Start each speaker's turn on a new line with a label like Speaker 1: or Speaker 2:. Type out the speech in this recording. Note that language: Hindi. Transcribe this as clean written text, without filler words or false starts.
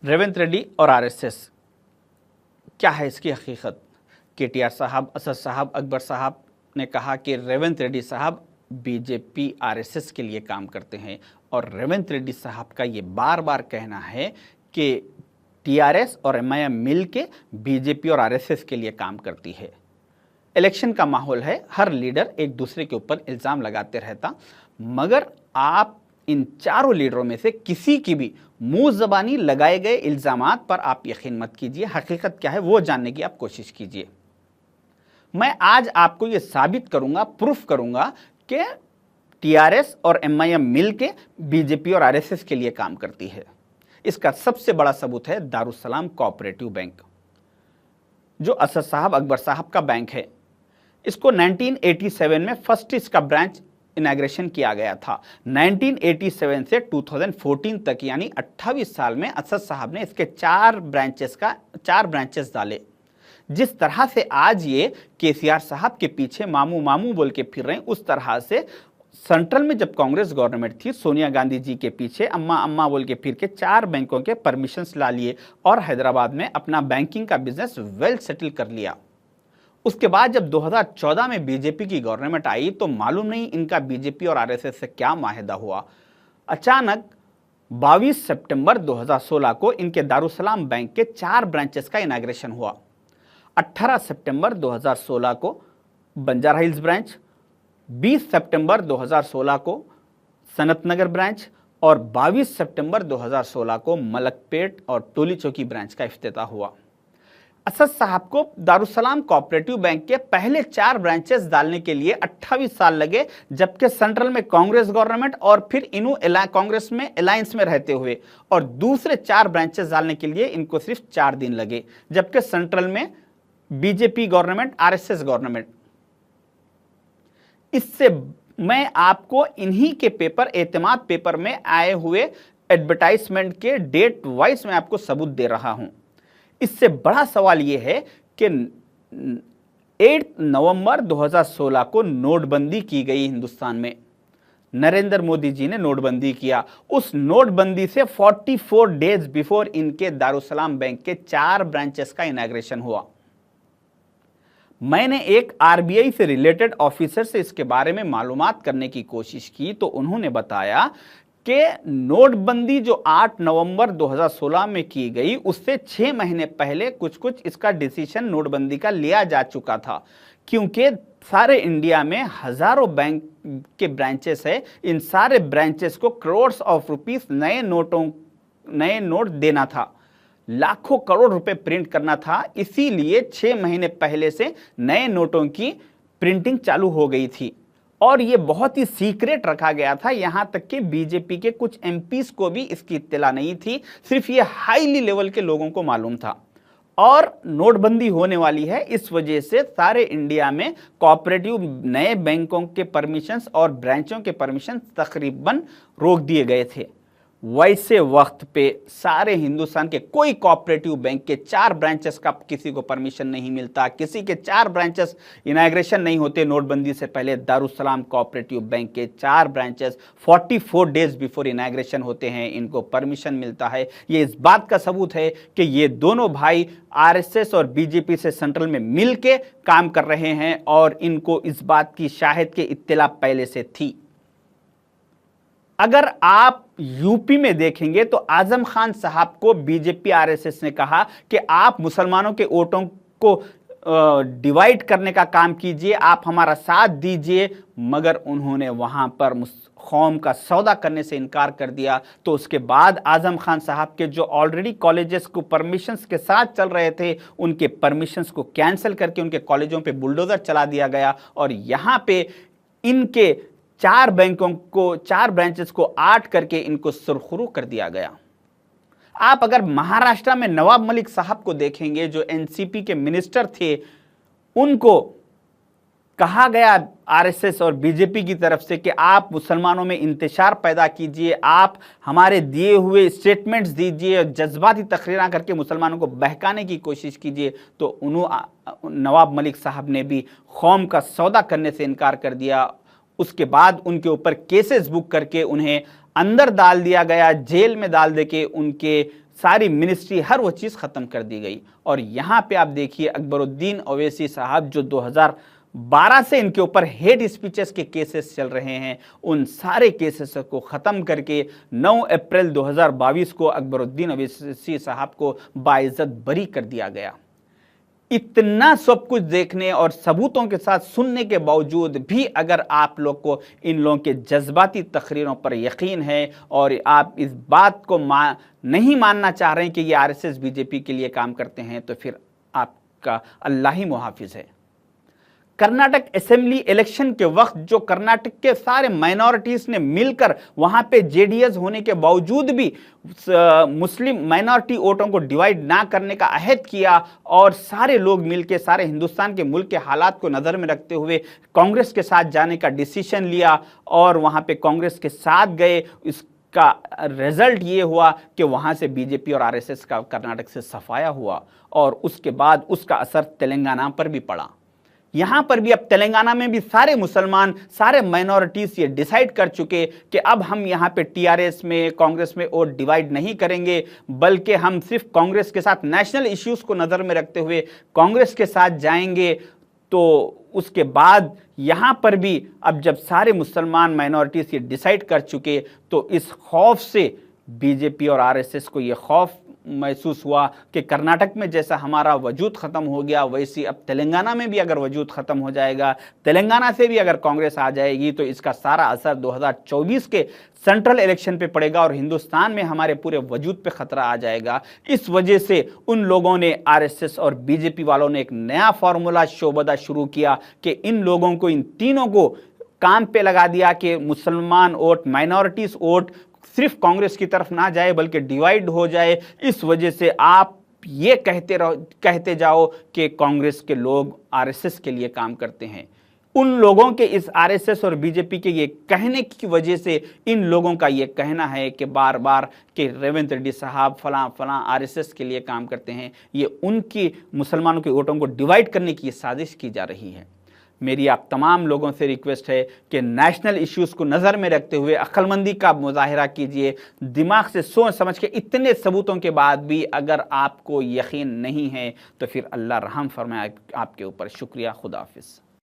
Speaker 1: रेवंत रेड्डी और आरएसएस, क्या है इसकी हकीकत? केटीआर साहब, असद साहब, अकबर साहब ने कहा कि रेवंत रेड्डी साहब बीजेपी आरएसएस के लिए काम करते हैं, और रेवंत रेड्डी साहब का ये बार बार कहना है कि टीआरएस और एमआईएम मिल के बीजेपी और आरएसएस के लिए काम करती है। इलेक्शन का माहौल है, हर लीडर एक दूसरे के ऊपर इल्ज़ाम लगाते रहता, मगर आप इन चारों लीडरों में से किसी की भी मुंह ज़बानी लगाए गए इल्ज़ामात पर आप यकीन मत कीजिए। हकीकत क्या है वो जानने की आप कोशिश कीजिए। मैं आज आपको ये साबित करूंगा, प्रूफ करूंगा कि टीआरएस और एमआईएम मिल के बीजेपी और आरएसएस के लिए काम करती है। इसका सबसे बड़ा सबूत है दारुसलाम कोऑपरेटिव बैंक, जो असद साहब, अकबर साहब का बैंक है। इसको 1987 में फर्स्ट इसका ब्रांच इनॉग्रेशन किया गया था। 1987 से 2014 तक यानी 28 साल में असद साहब ने इसके चार ब्रांचेस डाले। जिस तरह से आज ये केसीआर साहब के पीछे मामू मामू बोल के फिर रहे हैं, उस तरह से सेंट्रल में जब कांग्रेस गवर्नमेंट थी, सोनिया गांधी जी के पीछे अम्मा अम्मा बोल के फिर के चार बैंकों के परमिशंस ला लिए और हैदराबाद में अपना बैंकिंग का बिजनेस वेल सेटल कर लिया। उसके बाद जब 2014 में बीजेपी की गवर्नमेंट आई तो मालूम नहीं इनका बीजेपी और आरएसएस से क्या माहिदा हुआ। अचानक 22 सितंबर 2016 को इनके दारुसलाम बैंक के 4 ब्रांचेस का इनॉग्रेशन हुआ। 18 सितंबर 2016 को बंजारा हिल्स ब्रांच, 20 सितंबर 2016 को सनत नगर ब्रांच और 22 सितंबर 2016 को मलकपेट और टोली चौकी ब्रांच का इफ्तिताह हुआ। असद साहब को दारुसलाम कोऑपरेटिव बैंक के पहले 4 ब्रांचेस डालने के लिए 28 साल लगे, जबकि सेंट्रल में कांग्रेस गवर्नमेंट और फिर इन्हों कांग्रेस में अलायंस में रहते हुए और दूसरे 4 ब्रांचेस डालने के लिए इनको सिर्फ 4 दिन लगे, जबकि सेंट्रल में बीजेपी गवर्नमेंट, आरएसएस गवर्नमेंट। इससे मैं आपको इन्हीं के पेपर, एतमाद पेपर में आए हुए एडवर्टाइजमेंट के डेट वाइज मैं आपको सबूत दे रहा हूं। इससे बड़ा सवाल यह है कि 8 नवंबर 2016 को नोटबंदी की गई हिंदुस्तान में। नरेंद्र मोदी जी ने नोटबंदी किया। उस नोटबंदी से 44 डेज बिफोर इनके दारुसलाम बैंक के 4 ब्रांचेस का इनॉग्रेशन हुआ। मैंने एक आरबीआई से रिलेटेड ऑफिसर से इसके बारे में मालूमात करने की कोशिश की तो उन्होंने बताया कि नोटबंदी जो 8 नवंबर 2016 में की गई उससे 6 महीने पहले कुछ इसका डिसीजन नोटबंदी का लिया जा चुका था, क्योंकि सारे इंडिया में हजारों बैंक के ब्रांचेस है। इन सारे ब्रांचेस को करोड़्स ऑफ रुपीस नए नोट देना था, लाखों करोड़ रुपए प्रिंट करना था। इसीलिए 6 महीने पहले से नए नोटों की प्रिंटिंग चालू हो गई थी और ये बहुत ही सीक्रेट रखा गया था। यहां तक कि बीजेपी के कुछ एमपीज को भी इसकी इत्तला नहीं थी, सिर्फ ये हाईली लेवल के लोगों को मालूम था। और नोटबंदी होने वाली है, इस वजह से सारे इंडिया में कोऑपरेटिव नए बैंकों के परमिशंस और ब्रांचों के परमिशन तकरीबन रोक दिए गए थे। वैसे वक्त पे सारे हिंदुस्तान के कोई कोऑपरेटिव बैंक के 4 ब्रांचेस का किसी को परमिशन नहीं मिलता, किसी के 4 ब्रांचेस इनॉग्रेशन नहीं होते नोटबंदी से पहले। दारुसलाम कोऑपरेटिव बैंक के 4 ब्रांचेस 44 डेज बिफोर इनॉग्रेशन होते हैं, इनको परमिशन मिलता है। ये इस बात का सबूत है कि ये दोनों भाई आरएसएस और बीजेपी से सेंट्रल में मिल के काम कर रहे हैं और इनको इस बात की शाहिद के इत्तला पहले से थी। अगर आप यूपी में देखेंगे तो आजम खान साहब को बीजेपी आरएसएस ने कहा कि आप मुसलमानों के वोटों को डिवाइड करने का काम कीजिए, आप हमारा साथ दीजिए, मगर उन्होंने वहां पर कौम का सौदा करने से इनकार कर दिया। तो उसके बाद आजम खान साहब के जो ऑलरेडी कॉलेजेस को परमिशंस के साथ चल रहे थे, उनके परमिशंस को कैंसिल करके उनके कॉलेजों पे बुलडोजर चला दिया गया और यहां पे इनके 4 ब्रांचेस को 8 करके इनको सुरखरू कर दिया गया। आप अगर महाराष्ट्र में नवाब मलिक साहब को देखेंगे, जो एनसीपी के मिनिस्टर थे, उनको कहा गया आरएसएस और बीजेपी की तरफ से कि आप मुसलमानों में इंतशार पैदा कीजिए, आप हमारे दिए हुए स्टेटमेंट्स दीजिए, जज्बाती तकरीरें करके मुसलमानों को बहकाने की कोशिश कीजिए। तो नवाब मलिक साहब ने भी कौम का सौदा करने से इनकार कर दिया। उसके बाद उनके ऊपर केसेस बुक करके उन्हें अंदर डाल दिया गया, जेल में डाल देके उनके सारी मिनिस्ट्री, हर वो चीज़ ख़त्म कर दी गई। और यहाँ पे आप देखिए अकबरुद्दीन ओवैसी साहब जो 2012 से इनके ऊपर हेट स्पीचेस के केसेस चल रहे हैं, उन सारे केसेस को ख़त्म करके 9 अप्रैल 2022 को अकबरुद्दीन ओवैसी साहब को बाइज्जत बरी कर दिया गया। इतना सब कुछ देखने और सबूतों के साथ सुनने के बावजूद भी अगर आप लोग को इन लोगों के जज्बाती तकरीरों पर यकीन है और आप इस बात को नहीं मानना चाह रहे हैं कि ये आरएसएस बीजेपी के लिए काम करते हैं, तो फिर आपका अल्लाह ही मुहाफिज है। कर्नाटक असेंबली इलेक्शन के वक्त जो कर्नाटक के सारे माइनॉरिटीज ने मिलकर वहां पे जेडीएस होने के बावजूद भी मुस्लिम माइनॉरिटी वोटों को डिवाइड ना करने का अहद किया और सारे लोग मिलकर सारे हिंदुस्तान के मुल्क के हालात को नज़र में रखते हुए कांग्रेस के साथ जाने का डिसीजन लिया और वहां पे कांग्रेस के साथ गए। इसका रिजल्ट ये हुआ कि वहां से बीजेपी और आरएसएस का कर्नाटक से सफाया हुआ और उसके बाद उसका असर तेलंगाना पर भी पड़ा। यहां पर भी अब तेलंगाना में भी सारे मुसलमान, सारे माइनॉरिटीज ये डिसाइड कर चुके कि अब हम यहां पे टीआरएस में, कांग्रेस में वोट डिवाइड नहीं करेंगे, बल्कि हम सिर्फ कांग्रेस के साथ नेशनल इश्यूज को नज़र में रखते हुए कांग्रेस के साथ जाएंगे। तो उसके बाद यहां पर भी अब जब सारे मुसलमान माइनॉरिटीज ये डिसाइड कर चुके, तो इस खौफ से बीजेपी और आरएसएस को ये खौफ महसूस हुआ कि कर्नाटक में जैसा हमारा वजूद ख़त्म हो गया, वैसी अब तेलंगाना में भी अगर वजूद ख़त्म हो जाएगा, तेलंगाना से भी अगर कांग्रेस आ जाएगी, तो इसका सारा असर 2024 के सेंट्रल इलेक्शन पे पड़ेगा और हिंदुस्तान में हमारे पूरे वजूद पे ख़तरा आ जाएगा। इस वजह से उन लोगों ने, आरएसएस और बीजेपी वालों ने एक नया फार्मूला शोबदा शुरू किया कि इन लोगों को, इन तीनों को काम पे लगा दिया कि मुसलमान वोट, माइनॉरिटीज़ वोट सिर्फ कांग्रेस की तरफ ना जाए बल्कि डिवाइड हो जाए। इस वजह से आप ये कहते जाओ कि कांग्रेस के लोग आरएसएस के लिए काम करते हैं। उन लोगों के, इस आरएसएस और बीजेपी के ये कहने की वजह से इन लोगों का ये कहना है कि बार बार कि रेवंत रेड्डी साहब फलां आरएसएस के लिए काम करते हैं, ये उनकी मुसलमानों के वोटों को डिवाइड करने की साजिश की जा रही है। मेरी आप तमाम लोगों से रिक्वेस्ट है कि नेशनल इश्यूज़ को नज़र में रखते हुए अक्लमंदी का मुजाहिरा कीजिए, दिमाग से सोच समझ के। इतने सबूतों के बाद भी अगर आपको यकीन नहीं है तो फिर अल्लाह रहम फरमाए आपके ऊपर। शुक्रिया, खुदा हाफिज़।